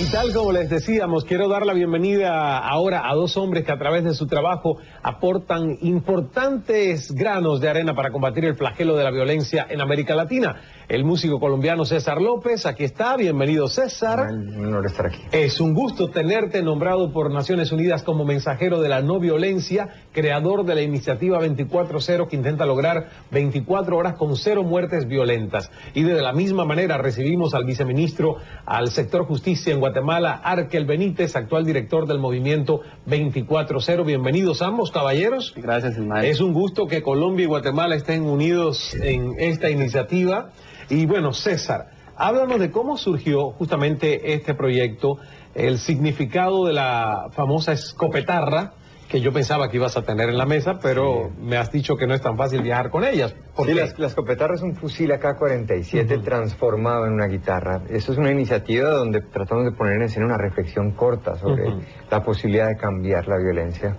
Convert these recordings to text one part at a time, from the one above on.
Y tal como les decíamos, quiero dar la bienvenida ahora a dos hombres que a través de su trabajo aportan importantes granos de arena para combatir el flagelo de la violencia en América Latina. El músico colombiano César López, aquí está, bienvenido César. Un honor estar aquí. Es un gusto tenerte nombrado por Naciones Unidas como mensajero de la no violencia, creador de la iniciativa 24-0 que intenta lograr 24 horas con 0 muertes violentas. Y de la misma manera recibimos al viceministro al sector justicia en Guatemala, Arkel Benítez, actual director del movimiento 24-0. Bienvenidos ambos, caballeros. Gracias, Ismael. Es un gusto que Colombia y Guatemala estén unidos en esta iniciativa. Y bueno, César, háblanos de cómo surgió justamente este proyecto, el significado de la famosa escopetarra, que yo pensaba que ibas a tener en la mesa, pero me has dicho que no es tan fácil viajar con ellas. Sí, la escopetarra es un fusil AK-47 transformado en una guitarra. Eso es una iniciativa donde tratamos de poner en escena una reflexión corta sobre la posibilidad de cambiar la violencia.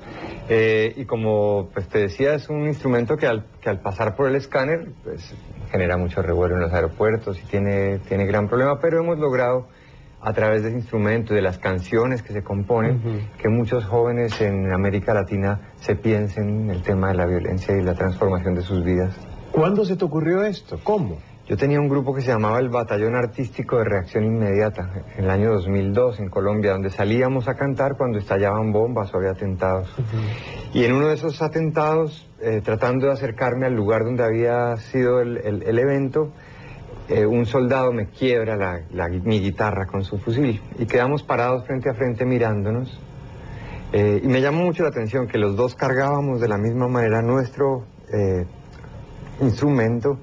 Y como pues, te decía, es un instrumento que al pasar por el escáner pues, genera mucho revuelo en los aeropuertos y tiene gran problema, pero hemos logrado a través de ese instrumento, de las canciones que se componen, que muchos jóvenes en América Latina se piensen en el tema de la violencia y la transformación de sus vidas. ¿Cuándo se te ocurrió esto? ¿Cómo? Yo tenía un grupo que se llamaba el Batallón Artístico de Reacción Inmediata, en el año 2002 en Colombia, donde salíamos a cantar cuando estallaban bombas o había atentados. Y en uno de esos atentados, tratando de acercarme al lugar donde había sido el evento, un soldado me quiebra mi guitarra con su fusil y quedamos parados frente a frente mirándonos. Y me llamó mucho la atención que los dos cargábamos de la misma manera nuestro instrumento,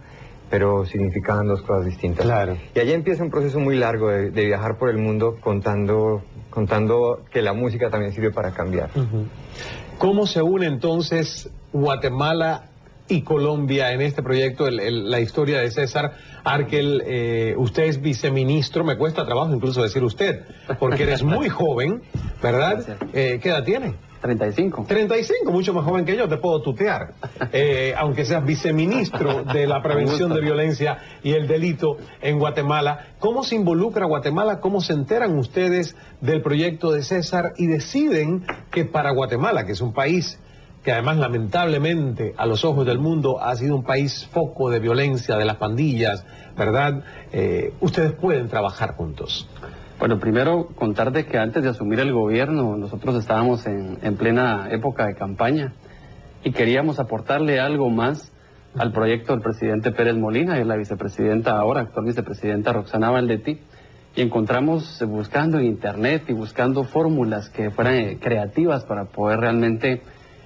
pero significaban dos cosas distintas. Claro. Y allí empieza un proceso muy largo de viajar por el mundo contando que la música también sirve para cambiar. ¿Cómo se une entonces Guatemala y Colombia en este proyecto, la historia de César Arkel? Usted es viceministro, me cuesta trabajo incluso decir usted, porque eres muy joven, ¿verdad? ¿Qué edad tiene? 35. 35, mucho más joven que yo, te puedo tutear. Aunque seas viceministro de la prevención de violencia y el delito en Guatemala. ¿Cómo se involucra Guatemala? ¿Cómo se enteran ustedes del proyecto de César y deciden que para Guatemala, que es un país que además lamentablemente a los ojos del mundo ha sido un país foco de violencia, de las pandillas, ¿verdad? Ustedes pueden trabajar juntos. Bueno, primero contar de que antes de asumir el gobierno nosotros estábamos en plena época de campaña y queríamos aportarle algo más al proyecto del presidente Pérez Molina y la vicepresidenta ahora, actual vicepresidenta Roxana Valdetti, y encontramos buscando en internet y buscando fórmulas que fueran creativas para poder realmente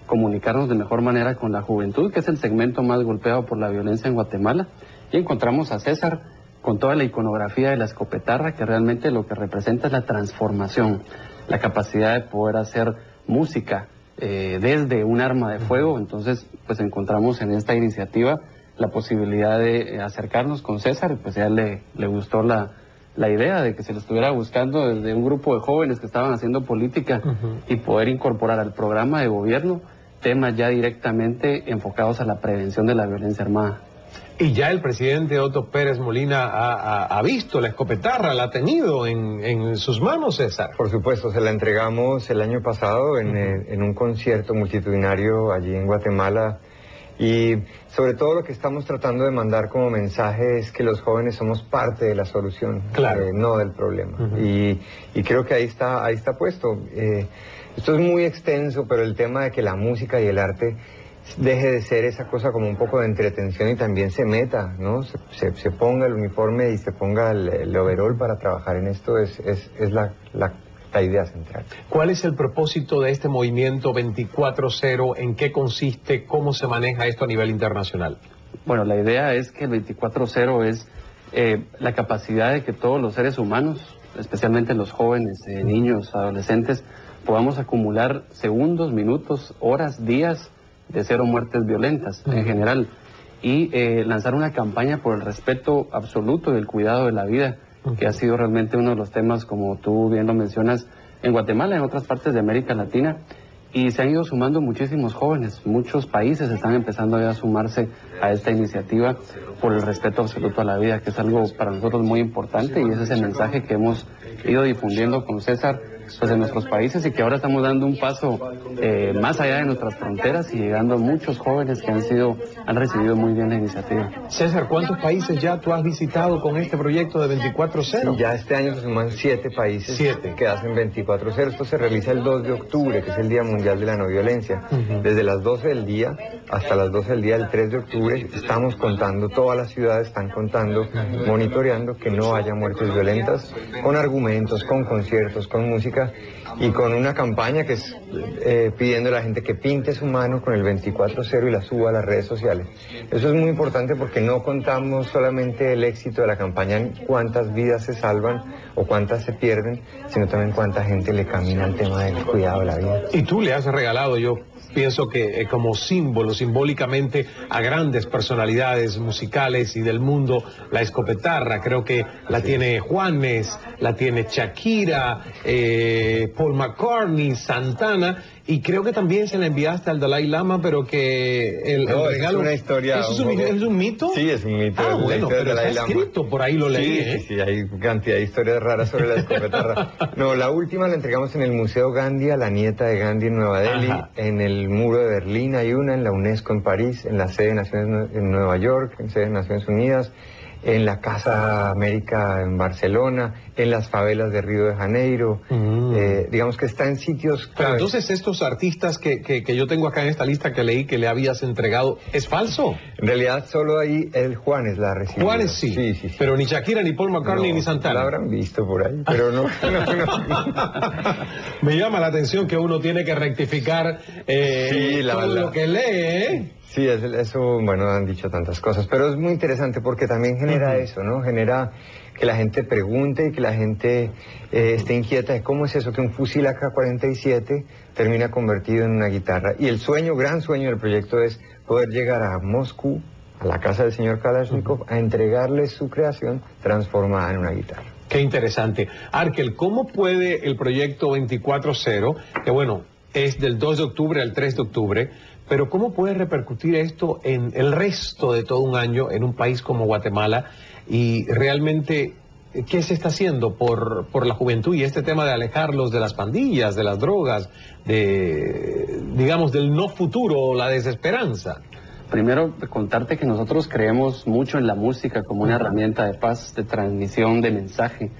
comunicarnos de mejor manera con la juventud, que es el segmento más golpeado por la violencia en Guatemala, y encontramos a César con toda la iconografía de la escopetarra, que realmente lo que representa es la transformación, la capacidad de poder hacer música desde un arma de fuego. Entonces pues encontramos en esta iniciativa la posibilidad de acercarnos con César, pues a él le gustó la idea de que se lo estuviera buscando desde un grupo de jóvenes que estaban haciendo política y poder incorporar al programa de gobierno temas ya directamente enfocados a la prevención de la violencia armada. Y ya el presidente Otto Pérez Molina ha visto la escopetarra, la ha tenido en sus manos, César. Por supuesto, se la entregamos el año pasado en un concierto multitudinario allí en Guatemala. Y sobre todo lo que estamos tratando de mandar como mensaje es que los jóvenes somos parte de la solución, no del problema. Y creo que ahí está puesto. Esto es muy extenso, pero el tema de que la música y el arte deje de ser esa cosa como un poco de entretención y también se meta, ¿no? Se ponga el uniforme y se ponga el overol para trabajar en esto es la idea central. ¿Cuál es el propósito de este movimiento 24-0? ¿En qué consiste? ¿Cómo se maneja esto a nivel internacional? Bueno, la idea es que el 24-0 es la capacidad de que todos los seres humanos, especialmente los jóvenes, niños, adolescentes, podamos acumular segundos, minutos, horas, días de 0 muertes violentas en general, y lanzar una campaña por el respeto absoluto y el cuidado de la vida, que ha sido realmente uno de los temas, como tú bien lo mencionas, en Guatemala y en otras partes de América Latina, Y se han ido sumando muchísimos jóvenes, muchos países están empezando ya a sumarse a esta iniciativa por el respeto absoluto a la vida, que es algo para nosotros muy importante, y ese es el mensaje que hemos ido difundiendo con César pues en nuestros países, y que ahora estamos dando un paso más allá de nuestras fronteras y llegando a muchos jóvenes que han recibido muy bien la iniciativa. César, ¿cuántos países ya tú has visitado con este proyecto de 24/0? Ya este año se suman 7 países que hacen 24/0. Esto se realiza el 2 de octubre, que es el Día Mundial de la No Violencia. Desde las 12 del día hasta las 12 del día del 3 de octubre estamos contando, todas las ciudades están contando, monitoreando que no haya muertes violentas, con argumentos, con conciertos, con música y con una campaña que es pidiendo a la gente que pinte su mano con el 24/0 y la suba a las redes sociales. Eso es muy importante porque no contamos solamente el éxito de la campaña, cuántas vidas se salvan o cuántas se pierden, sino también cuánta gente le camina el tema del cuidado de la vida. Y tú le has regalado, yo pienso que como símbolo, simbólicamente, a grandes personalidades musicales y del mundo, la escopetarra. Creo que la tiene Juanes, la tiene Shakira, Paul McCartney, Santana, y creo que también se la enviaste al Dalai Lama, pero que el regalo... Es una historia... ¿Eso es un mito? Sí, es un mito. Ah, bueno, pero está escrito, por ahí lo leí. Sí, hay cantidad de historias raras sobre la escopetarra. No, la última la entregamos en el Museo Gandhi, a la nieta de Gandhi en Nueva Delhi. En el Muro de Berlín hay una, en la UNESCO en París, en la sede de Naciones en Nueva York, en sede de Naciones Unidas, en la Casa América en Barcelona, en las favelas de Río de Janeiro. Digamos que está en sitios clave. Pero entonces estos artistas que yo tengo acá en esta lista que leí que le habías entregado, ¿es falso? En realidad solo ahí el Juanes la recibió. Juanes sí. Pero ni Shakira, ni Paul McCartney, ni Santana. La habrán visto por ahí, pero no. Me llama la atención que uno tiene que rectificar todo lo que lee, Sí, eso, bueno, han dicho tantas cosas, pero es muy interesante porque también genera eso, ¿no? Genera que la gente pregunte y que la gente esté inquieta de cómo es eso que un fusil AK-47 termina convertido en una guitarra. Y el sueño, gran sueño del proyecto es poder llegar a Moscú, a la casa del señor Kalashnikov, a entregarle su creación transformada en una guitarra. Qué interesante. Arkel, ¿cómo puede el proyecto 24/0, que bueno, es del 2 de octubre al 3 de octubre, pero cómo puede repercutir esto en el resto de todo un año en un país como Guatemala? Y realmente, ¿qué se está haciendo por la juventud y este tema de alejarlos de las pandillas, de las drogas, digamos, del no futuro, la desesperanza? Primero, contarte que nosotros creemos mucho en la música como una herramienta de paz, de transmisión de mensaje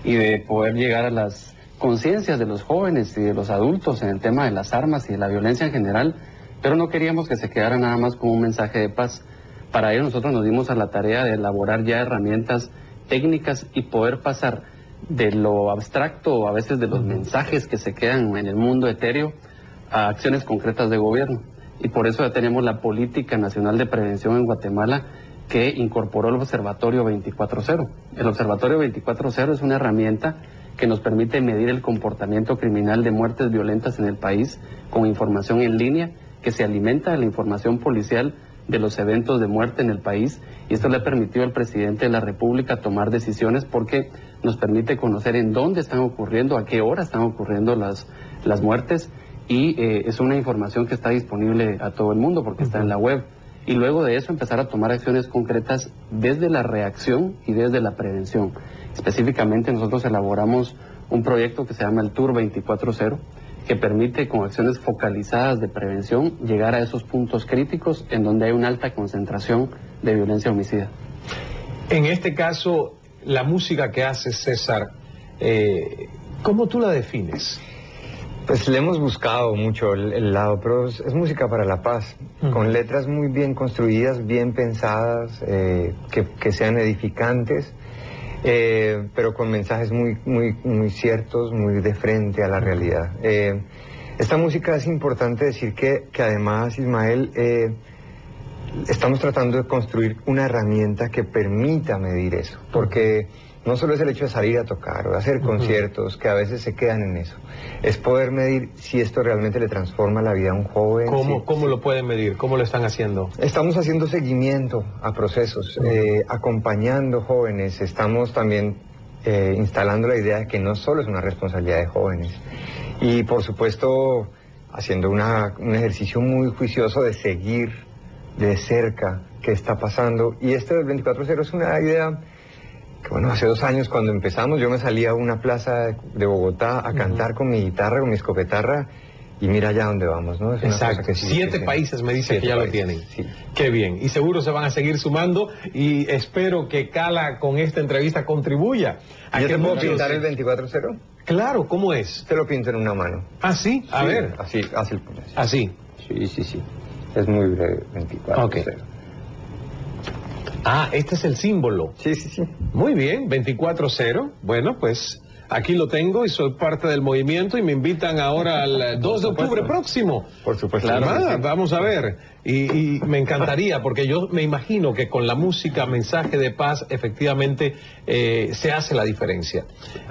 y de poder llegar a las conciencias de los jóvenes y de los adultos en el tema de las armas y de la violencia en general, pero no queríamos que se quedara nada más como un mensaje de paz. Para ello nosotros nos dimos a la tarea de elaborar ya herramientas técnicas y poder pasar de lo abstracto, a veces de los mensajes que se quedan en el mundo etéreo, a acciones concretas de gobierno. Y por eso ya tenemos la Política Nacional de Prevención en Guatemala, que incorporó el Observatorio 24/0. El Observatorio 24/0 es una herramienta que nos permite medir el comportamiento criminal de muertes violentas en el país con información en línea que se alimenta de la información policial de los eventos de muerte en el país, y esto le ha permitido al presidente de la República tomar decisiones porque nos permite conocer en dónde están ocurriendo, a qué hora están ocurriendo las muertes, y es una información que está disponible a todo el mundo porque está en la web. Y luego de eso empezar a tomar acciones concretas desde la reacción y desde la prevención. Específicamente nosotros elaboramos un proyecto que se llama el Tour 24/0, que permite con acciones focalizadas de prevención llegar a esos puntos críticos en donde hay una alta concentración de violencia homicida. En este caso, la música que hace César, ¿cómo tú la defines? Pues le hemos buscado mucho el lado, pero es música para la paz, con letras muy bien construidas, bien pensadas, que sean edificantes, pero con mensajes muy ciertos, muy de frente a la realidad. Esta música es importante decir que además, Ismael, estamos tratando de construir una herramienta que permita medir eso, porque no solo es el hecho de salir a tocar o de hacer conciertos, que a veces se quedan en eso. Es poder medir si esto realmente le transforma la vida a un joven. ¿Cómo lo pueden medir? ¿Cómo lo están haciendo? Estamos haciendo seguimiento a procesos, acompañando jóvenes. Estamos también instalando la idea de que no solo es una responsabilidad de jóvenes. Y por supuesto, haciendo un ejercicio muy juicioso de seguir de cerca qué está pasando. Y este del 24/0 es una idea que, bueno, hace 2 años cuando empezamos yo me salía a una plaza de Bogotá a cantar con mi guitarra, con mi escopetarra, y mira ya dónde vamos, ¿no? Es una Exacto. cosa que sí, 7 países me dice que ya lo tienen. Sí. Qué bien. Y seguro se van a seguir sumando y espero que Cala con esta entrevista contribuya a ¿Yo que te puedo muchos... pintar el 24/0? Claro, ¿cómo es? Te lo pinto en una mano. Ah, sí, a Sí, ver. Así, así. Así. Sí. Es muy breve, 24/0. Ok. Ah, este es el símbolo. Sí. Muy bien, 24/0. Bueno, pues aquí lo tengo y soy parte del movimiento y me invitan ahora al 2 de octubre próximo. Por supuesto. Claro, Sí. vamos a ver. Y me encantaría, porque yo me imagino que con la música, mensaje de paz, efectivamente se hace la diferencia.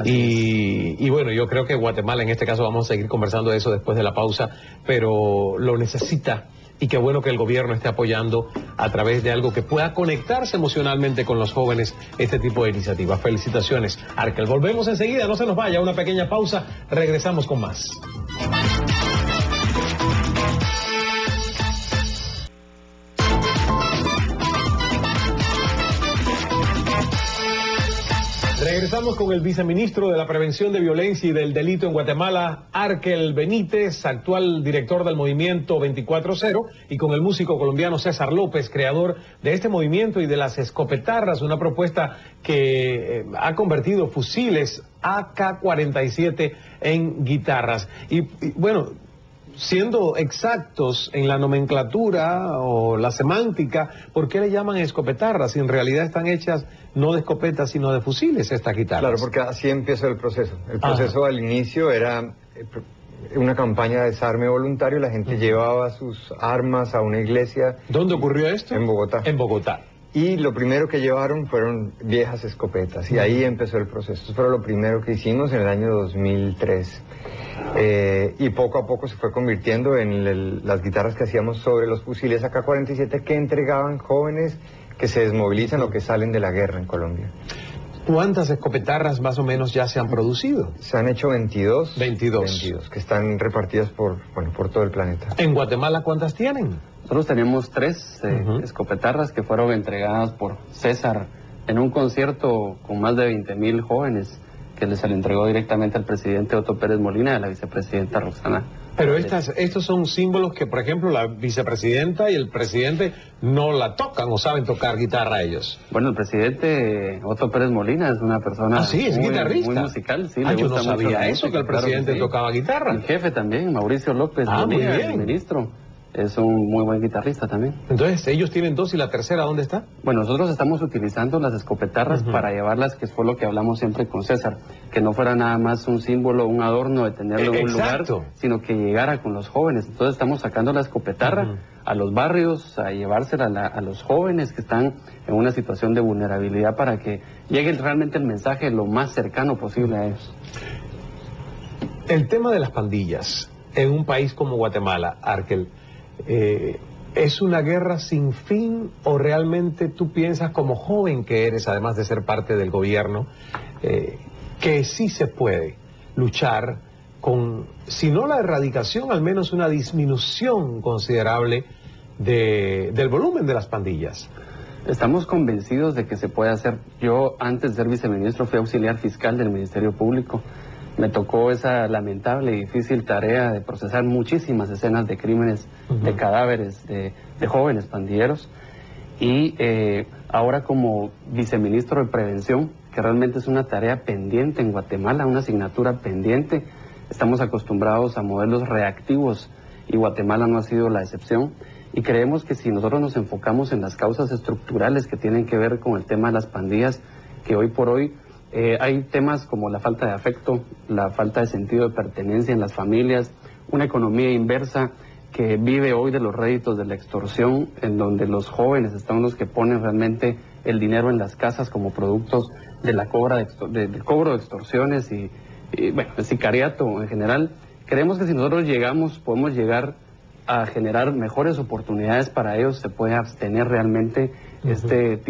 Y bueno, yo creo que Guatemala, en este caso, vamos a seguir conversando de eso después de la pausa, pero lo necesita. Y qué bueno que el gobierno esté apoyando a través de algo que pueda conectarse emocionalmente con los jóvenes este tipo de iniciativas. Felicitaciones, Arkel. Volvemos enseguida, no se nos vaya, una pequeña pausa, regresamos con más. Regresamos con el viceministro de la Prevención de Violencia y del Delito en Guatemala, Arkel Benítez, actual director del movimiento 24/0, y con el músico colombiano César López, creador de este movimiento y de las escopetarras, una propuesta que ha convertido fusiles AK-47 en guitarras. Y bueno, siendo exactos en la nomenclatura o la semántica, ¿por qué le llaman escopetarras si en realidad están hechas no de escopetas sino de fusiles estas guitarras? Claro, porque así empezó el proceso. El proceso al inicio era una campaña de desarme voluntario, la gente llevaba sus armas a una iglesia. ¿Dónde ocurrió esto? En Bogotá. En Bogotá. Y lo primero que llevaron fueron viejas escopetas, y ahí empezó el proceso. Eso fue lo primero que hicimos en el año 2003. Y poco a poco se fue convirtiendo en las guitarras que hacíamos sobre los fusiles AK-47 que entregaban jóvenes que se desmovilizan o que salen de la guerra en Colombia. ¿Cuántas escopetarras más o menos ya se han producido? Se han hecho 22. 22. Que están repartidas por todo el planeta. ¿En Guatemala cuántas tienen? Nosotros tenemos 3 escopetarras que fueron entregadas por César en un concierto con más de 20,000 jóvenes que se le entregó directamente al presidente Otto Pérez Molina y a la vicepresidenta Roxana. Pero estos son símbolos que, por ejemplo, la vicepresidenta y el presidente no la tocan o saben tocar guitarra ellos. Bueno, el presidente Otto Pérez Molina es una persona es guitarrista. muy musical. Sí, yo no gusta mucho sabía la eso, música, que el presidente claro que sí. tocaba guitarra. El jefe también, Mauricio López muy Bonilla, bien. el ministro, es un muy buen guitarrista también. Entonces, ellos tienen 2 y la tercera, ¿dónde está? Bueno, nosotros estamos utilizando las escopetarras para llevarlas, que fue lo que hablamos siempre con César, que no fuera nada más un símbolo, un adorno de tenerlo en un lugar, sino que llegara con los jóvenes. Entonces estamos sacando la escopetarra a los barrios, a llevársela a los jóvenes que están en una situación de vulnerabilidad para que llegue realmente el mensaje lo más cercano posible a ellos. El tema de las pandillas en un país como Guatemala, Arkel, ¿es una guerra sin fin o realmente tú piensas como joven que eres, además de ser parte del gobierno, que sí se puede luchar con, si no la erradicación, al menos una disminución considerable del volumen de las pandillas? Estamos convencidos de que se puede hacer. Yo, antes de ser viceministro, fui auxiliar fiscal del Ministerio Público. Me tocó esa lamentable y difícil tarea de procesar muchísimas escenas de crímenes, de cadáveres, de jóvenes pandilleros. Y ahora como viceministro de Prevención, que realmente es una tarea pendiente en Guatemala, una asignatura pendiente, estamos acostumbrados a modelos reactivos y Guatemala no ha sido la excepción. Y creemos que si nosotros nos enfocamos en las causas estructurales que tienen que ver con el tema de las pandillas, que hoy por hoy hay temas como la falta de afecto, la falta de sentido de pertenencia en las familias, una economía inversa que vive hoy de los réditos de la extorsión, en donde los jóvenes están los que ponen realmente el dinero en las casas como productos de la cobro de extorsiones y bueno, el sicariato en general. Creemos que si nosotros podemos llegar a generar mejores oportunidades para ellos, se puede abstener realmente este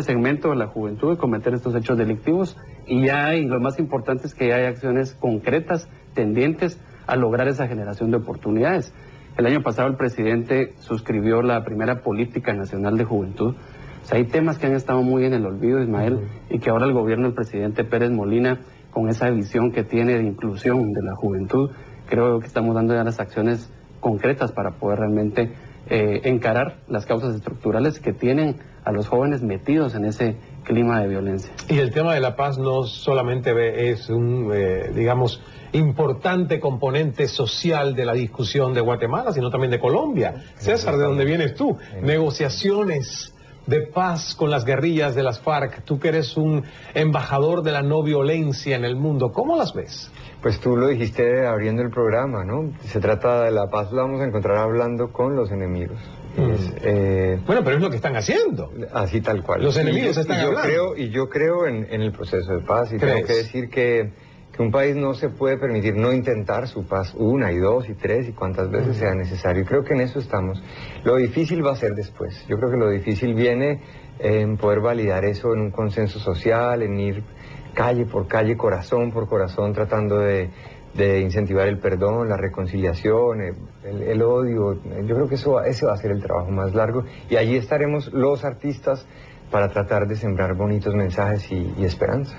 segmento de la juventud de cometer estos hechos delictivos. Y ya hay, lo más importante es que ya hay acciones concretas, tendientes a lograr esa generación de oportunidades. El año pasado el presidente suscribió la primera Política Nacional de Juventud. O sea, hay temas que han estado muy en el olvido, Ismael, y que ahora el gobierno del presidente Pérez Molina, con esa visión que tiene de inclusión de la juventud, creo que estamos dando ya las acciones concretas para poder realmente encarar las causas estructurales que tienen a los jóvenes metidos en ese clima de violencia. Y el tema de la paz no solamente es un, digamos, importante componente social de la discusión de Guatemala, sino también de Colombia. César, ¿de dónde vienes tú? Negociaciones de paz con las guerrillas de las FARC, tú que eres un embajador de la no violencia en el mundo, ¿cómo las ves? Pues tú lo dijiste abriendo el programa, ¿no? Se trata de la paz, la vamos a encontrar hablando con los enemigos. Bueno, pero es lo que están haciendo. Así tal cual. Los enemigos están hablando. Yo creo en el proceso de paz y tengo que decir que un país no se puede permitir no intentar su paz 1 y 2 y 3 y cuantas veces sea necesario. Y creo que en eso estamos. Lo difícil va a ser después. Yo creo que lo difícil viene en poder validar eso en un consenso social, en ir calle por calle, corazón por corazón, tratando de incentivar el perdón, la reconciliación, el odio. Yo creo que ese va a ser el trabajo más largo y allí estaremos los artistas para tratar de sembrar bonitos mensajes y esperanza.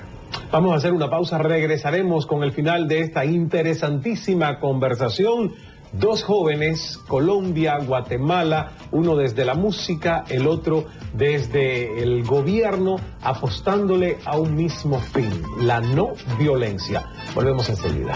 Vamos a hacer una pausa, regresaremos con el final de esta interesantísima conversación. Dos jóvenes, Colombia, Guatemala, uno desde la música, el otro desde el gobierno, apostándole a un mismo fin, la no violencia. Volvemos enseguida.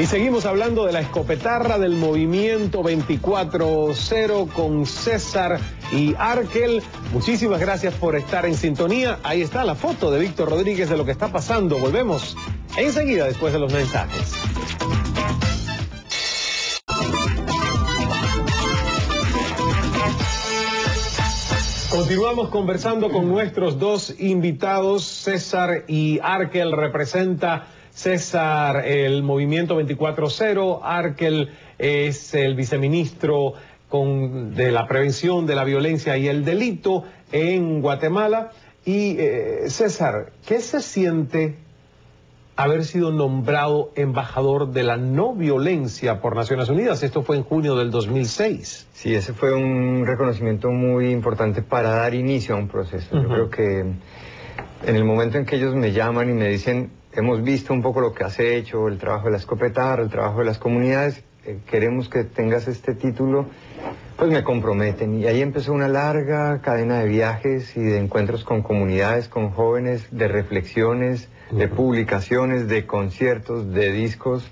Y seguimos hablando de la escopetarra del movimiento 24-0 con César y Arkel. Muchísimas gracias por estar en sintonía. Ahí está la foto de Víctor Rodríguez de lo que está pasando. Volvemos enseguida después de los mensajes. Continuamos conversando con nuestros dos invitados. César y Arkel representa César el movimiento 24-0, Arkel es el viceministro de la prevención de la violencia y el delito en Guatemala. Y César, ¿qué se siente haber sido nombrado embajador de la no violencia por Naciones Unidas? Esto fue en junio del 2006. Sí, ese fue un reconocimiento muy importante para dar inicio a un proceso. Yo creo que en el momento en que ellos me llaman y me dicen: hemos visto un poco lo que has hecho, el trabajo de la escopetarra, el trabajo de las comunidades, queremos que tengas este título, pues me comprometen. Y ahí empezó una larga cadena de viajes y de encuentros con comunidades, con jóvenes, de reflexiones, de publicaciones, de conciertos, de discos,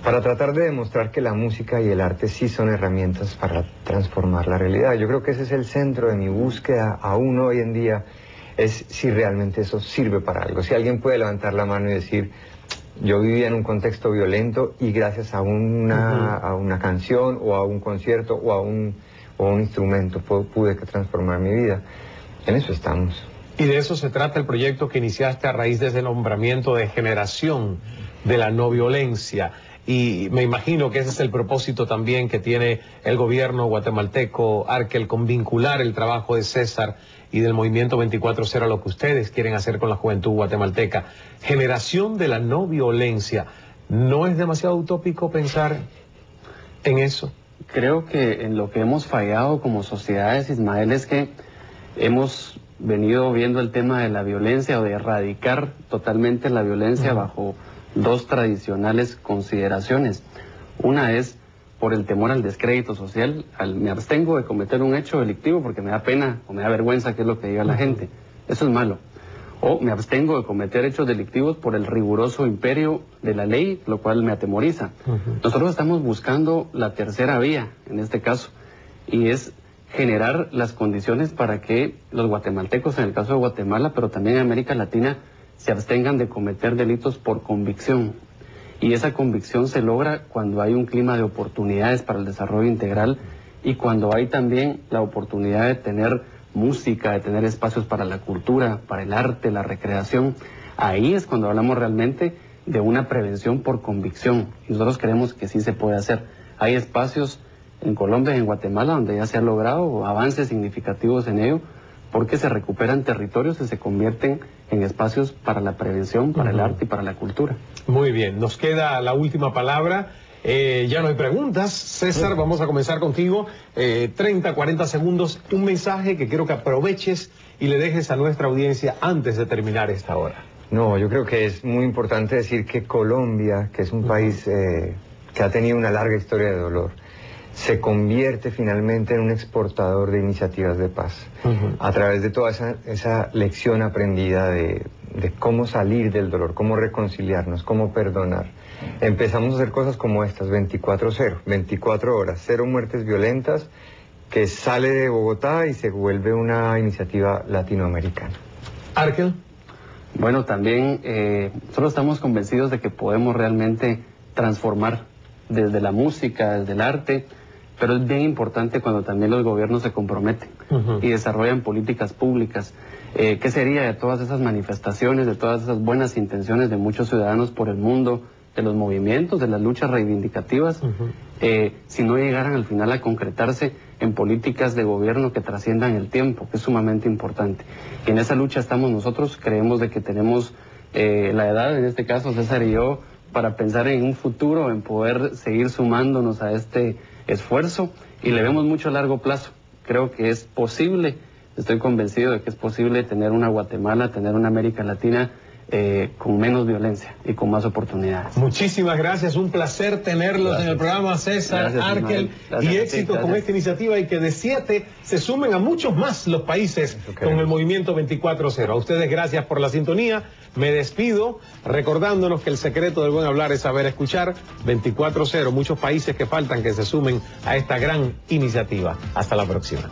para tratar de demostrar que la música y el arte sí son herramientas para transformar la realidad. Yo creo que ese es el centro de mi búsqueda aún hoy en día, es si realmente eso sirve para algo. Si alguien puede levantar la mano y decir: yo vivía en un contexto violento y gracias a una canción o a un concierto o a un instrumento pude transformar mi vida. En eso estamos. Y de eso se trata el proyecto que iniciaste a raíz de ese nombramiento de generación de la no violencia. Y me imagino que ese es el propósito también que tiene el gobierno guatemalteco, Arkel, con vincular el trabajo de César y del movimiento 24-0 a lo que ustedes quieren hacer con la juventud guatemalteca. Generación de la no violencia. ¿No es demasiado utópico pensar en eso? Creo que en lo que hemos fallado como sociedades, Ismael, es que hemos venido viendo el tema de la violencia o de erradicar totalmente la violencia bajo dos tradicionales consideraciones. Una es por el temor al descrédito social, me abstengo de cometer un hecho delictivo porque me da pena o me da vergüenza, que es lo que diga la gente. Eso es malo. O me abstengo de cometer hechos delictivos por el riguroso imperio de la ley, lo cual me atemoriza. Nosotros estamos buscando la tercera vía, en este caso, y es generar las condiciones para que los guatemaltecos, en el caso de Guatemala, pero también en América Latina, se abstengan de cometer delitos por convicción. Y esa convicción se logra cuando hay un clima de oportunidades para el desarrollo integral y cuando hay también la oportunidad de tener música, de tener espacios para la cultura, para el arte, la recreación. Ahí es cuando hablamos realmente de una prevención por convicción. Y nosotros creemos que sí se puede hacer. Hay espacios en Colombia y en Guatemala donde ya se han logrado avances significativos en ello, porque se recuperan territorios y se convierten en espacios para la prevención, para el arte y para la cultura. Muy bien, nos queda la última palabra. Ya no hay preguntas. César, vamos a comenzar contigo. 30, 40 segundos, un mensaje que quiero que aproveches y le dejes a nuestra audiencia antes de terminar esta hora. No, yo creo que es muy importante decir que Colombia, que es un país que ha tenido una larga historia de dolor, se convierte finalmente en un exportador de iniciativas de paz. A través de toda esa lección aprendida de cómo salir del dolor, cómo reconciliarnos, cómo perdonar. Empezamos a hacer cosas como estas, 24/0, 24 horas, 0 muertes violentas, que sale de Bogotá y se vuelve una iniciativa latinoamericana. Arkel. Bueno, también nosotros estamos convencidos de que podemos realmente transformar desde la música, desde el arte, pero es bien importante cuando también los gobiernos se comprometen y desarrollan políticas públicas. ¿Qué sería de todas esas manifestaciones, de todas esas buenas intenciones de muchos ciudadanos por el mundo, de los movimientos, de las luchas reivindicativas, si no llegaran al final a concretarse en políticas de gobierno que trasciendan el tiempo, que es sumamente importante? Y en esa lucha estamos nosotros, creemos de que tenemos la edad, en este caso César y yo, para pensar en un futuro, en poder seguir sumándonos a este esfuerzo, y le vemos mucho a largo plazo. Creo que es posible, estoy convencido de que es posible tener una Guatemala, tener una América Latina con menos violencia y con más oportunidades. Muchísimas gracias, un placer tenerlos en el programa, César, Arkel, y éxito con esta iniciativa, y que de 7 se sumen a muchos más los países con el movimiento 24/0. A ustedes gracias por la sintonía, me despido recordándonos que el secreto del buen hablar es saber escuchar. 24/0, muchos países que faltan que se sumen a esta gran iniciativa. Hasta la próxima.